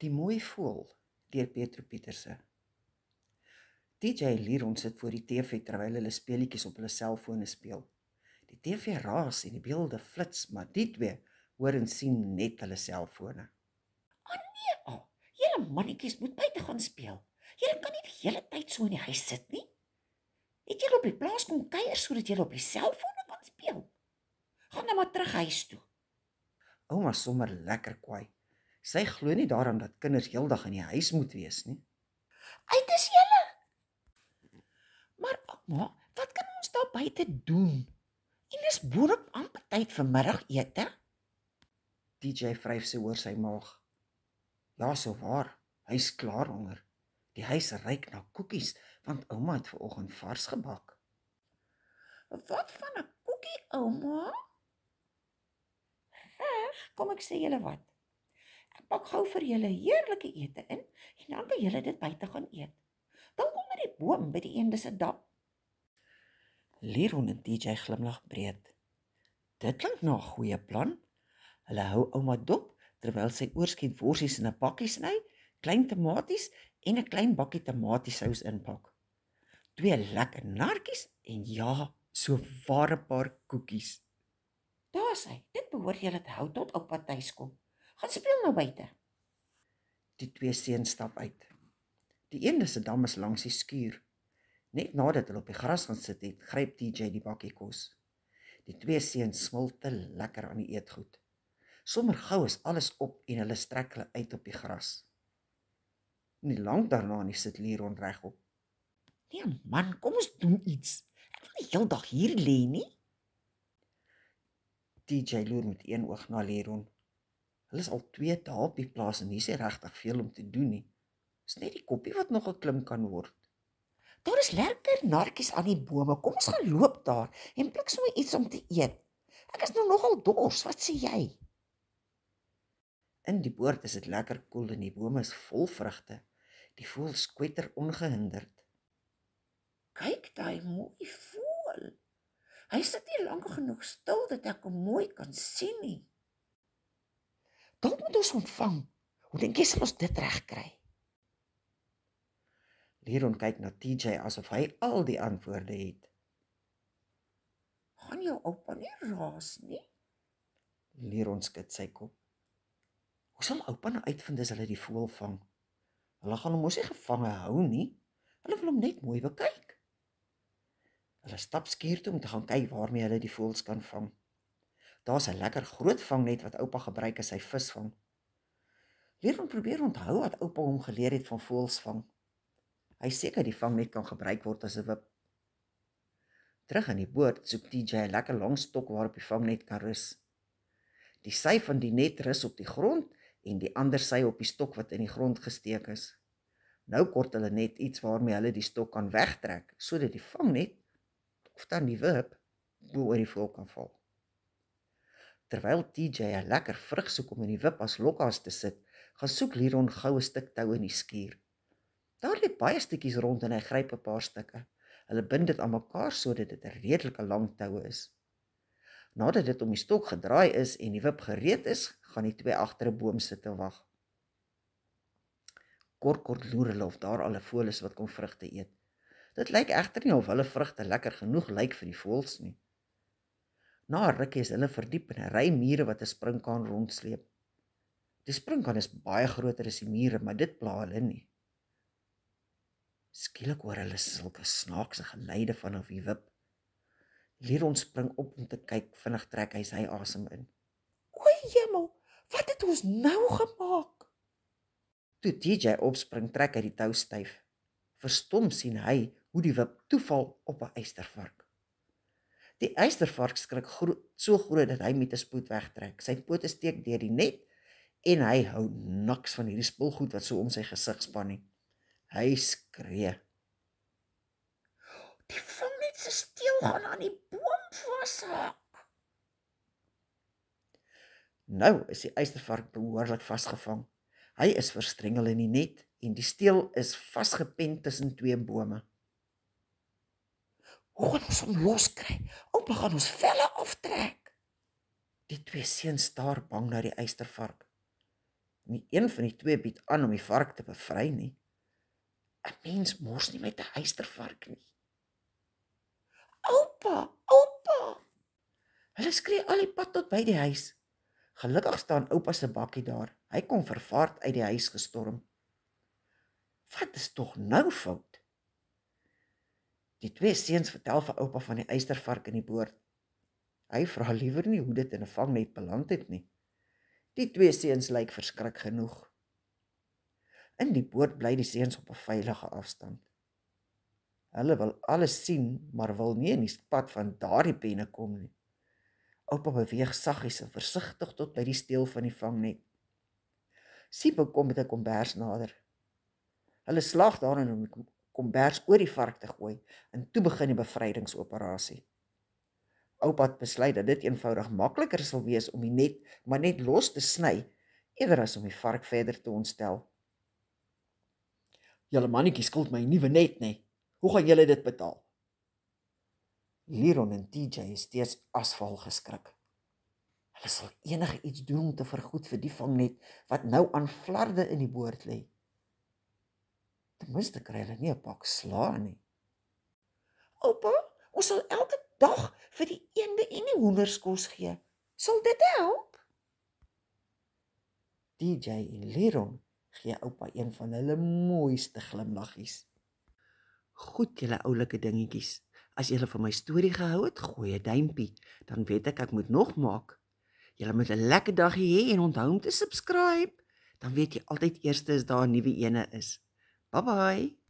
Die mooi voël deur Petro Pieterse. DJ en Liron sit voor die TV terwyl hulle speletjies op hulle selfone speel. Die TV raas en die beelde flits, maar die twee hoor en sien net hulle selfone. Ja, julle mannetjies moet buite gaan speel. Julle kan nie die hele tyd so in die huis sit nie. Het julle op die plaas kom kuier sodat julle op die selfone kan speel? Gaan nou maar terug huis toe. Ouma sommer lekker kwaai. Sy glo nie daaraan dat kinders heeldag in die huis moet wees nie. Uit is julle. Maar ouma, wat kan ons daar buite doen? En dis boonop amper tyd vir middagete. DJ vryf sy oor sy maag. Ja, so waar. Hy's klaar honger. Die huis ruik na koekies, want ouma het vanoggend vars gebak. Wat van 'n koekie, ouma? Kom ek sê julle wat. Ek pak gou vir julle heerlike ete in en dan kan julle dit buite gaan eet. Dan onder die boom by die eende se dak. Liron en DJ glimlag breed. Dit klink na 'n goeie plan. Hulle hou ouma dop terwyl sy oorskiet worsies in 'n bakkie sny, klein tomaties en 'n klein bakkie tomatiesous inpak. 2 lekker nartjies en ja, so ware paar koekies. Daar sê, dit behoort julle te hou tot oupa tuis kom. Gaan speel nou buite. Die 2 seuns stap uit. Die eende se dam is langs die skuur. Net nadat hulle op die gras gaan sit het, gryp DJ die bakkie kos. Die 2 seuns smilte lekker aan die eetgoed. Sommer gou is alles op en hulle strek hulle uit op die gras. Nie lank daarna nie sit Liron regop. Nee man, kom ons doen iets. Ek wil nie heeldag hier lê nie. DJ loer met een oog na Liron. Hulle is al 2 dae op die plaas en hier is nie regtig veel om te doen nie. Dis net die koppie wat nog geklim kan word. Daar is lekker nartjies aan die bome. Kom ons gaan loop daar en pluk sommer iets om te eet. Ek is nou nogal dors, wat sê jy? In die boord is dit lekker koel en die bome is vol vrugte. Die voëls kwetter ongehinderd. Kyk daai mooi voël. Hy sit nie lank genoeg stil dat ek hom mooi kan sien nie. Dalk moet ons ontvang. Hoe dink jy sal ons dit regkry? Liron kyk na TJ asof hy al die antwoorde het. Gaan jou oupa nie raas nie? Liron skud sy kop. Hoe sal oupa nou uitvind as hulle die voël vang? Hulle gaan hom mos nie gevange hou nie. Hulle wil hom net mooi bekyk. Hulle stap skuur toe om te gaan kyk waarmee hulle die voëls kan vang. Daar's 'n lekker groot vangnet wat oupa gebruik as hy vis vang. Liron probeer onthou wat oupa hom geleer het van voëls vang. Hy seker die vangnet kan gebruik word as 'n wip. Terug in die boot soek TJ 'n lekker lang stok waarop die vangnet kan rus. Die sy van die net rus op die grond en die ander sy op die stok wat in die grond gesteek is. Nou kort hulle net iets waarmee hulle die stok kan wegtrek, sodat die vangnet, of dan die wip, bo oor die voël kan val. Terwyl TJ 'n lekker vrug soek om in die wip as lokhaas te sit, gaan soek Liron gou 'n stuk tou in die skuur. Daar lê baie stukkies rond en hy gryp 'n paar stukke. Hulle bind dit aan mekaar sodat dit 'n redelike lang tou is. Nadat dit om die stok gedraai is en die wip gereed is, gaan die 2 agter 'n boom sit en wag. Kort loer hulle of daar al 'n voël is wat kom vrugte eet. Dit lyk egter nie of hulle vrugte lekker genoeg lyk vir die voëls nie. Na 'n rukkie is hulle verdiep in 'n ry mure wat 'n sprinkaan rondsleep. Die sprinkaan is baie groter as die mure, maar dit pla hulle nie. Skielik hoor hulle sulke snaakse geluide vanaf die wip. Liron spring op om te kyk, vinnig trek hy sy asem in. O hemel, wat het ons nou gemaak? Toe TJ opspring, trek hy die tou styf. Verstom sien hy hoe die wip toeval op 'n eystervark. Die eystervark skrik so groot dat hy met 'n spoed wegtrek. Sy pote steek deur die net en hy hou niks van hierdie spulgoed wat so om sy gesig span nie. Hy skree. Die vangnet se steel gaan aan die boom vashak. Nou is die eystervark behoorlik vasgevang. Hy is verstrengel in die net en die steel is vasgepen tussen 2 bome. Hoe gaan ons hom loskry? Oupa gaan ons velle aftrek. Die 2 seuns staar bang na die eystervark. Nie een van die twee bied aan om die vark te bevry nie. 'n Mens mors nie met 'n eystervark nie. Oupa, oupa. Hulle skree al die pad tot by die huis. Gelukkig staan oupa se bakkie daar. Hy kom vervaard uit die huis gestorm. Wat is tog nou fout? Die twee seuns vertel vir oupa van die eystervark in die boord. Hy vra liewer nie hoe dit in 'n vangnet beland het nie. Die twee seuns lyk verskrik genoeg. In die boord bly die seuns op 'n veilige afstand. Hulle wil alles sien, maar wil nie in die pad van daardie penne kom nie. Oupa beweeg saggies en versigtig tot by die steel van die vangnet. Siepe kom met 'n kombers nader. Hulle slaag daarin om die kombers oor die vark te gooi en toe begin die bevrydingsoperasie. Oupa het besluit dat dit eenvoudig makliker sal wees om die net maar net los te sny, eerder as om die vark verder te ontstel. Julle mannetjie skuld my 'n nuwe net, nê? Hoe gaan julle dit betaal? Liron en TJ is steeds asval geskrik. Hulle sal enige iets doen om te vergoed vir die vangnet wat nou aan flarde in die boord lê. Ten minste kry hulle nie 'n pak slaag nie. Oupa, ons sal elke dag vir die eende en die hoenders kos gee. Sal dit help? TJ en Liron gee oupa een van hulle mooiste glimlaggies. Goed, julle oulike dingetjies. As julle van my storie gehou het, gooi 'n duimpie, dan weet ek moet nog maak. Julle moet 'n lekker dagie hê en onthou om te subscribe, dan weet jy altyd eers as daar 'n nuwe ene is. Bye bye.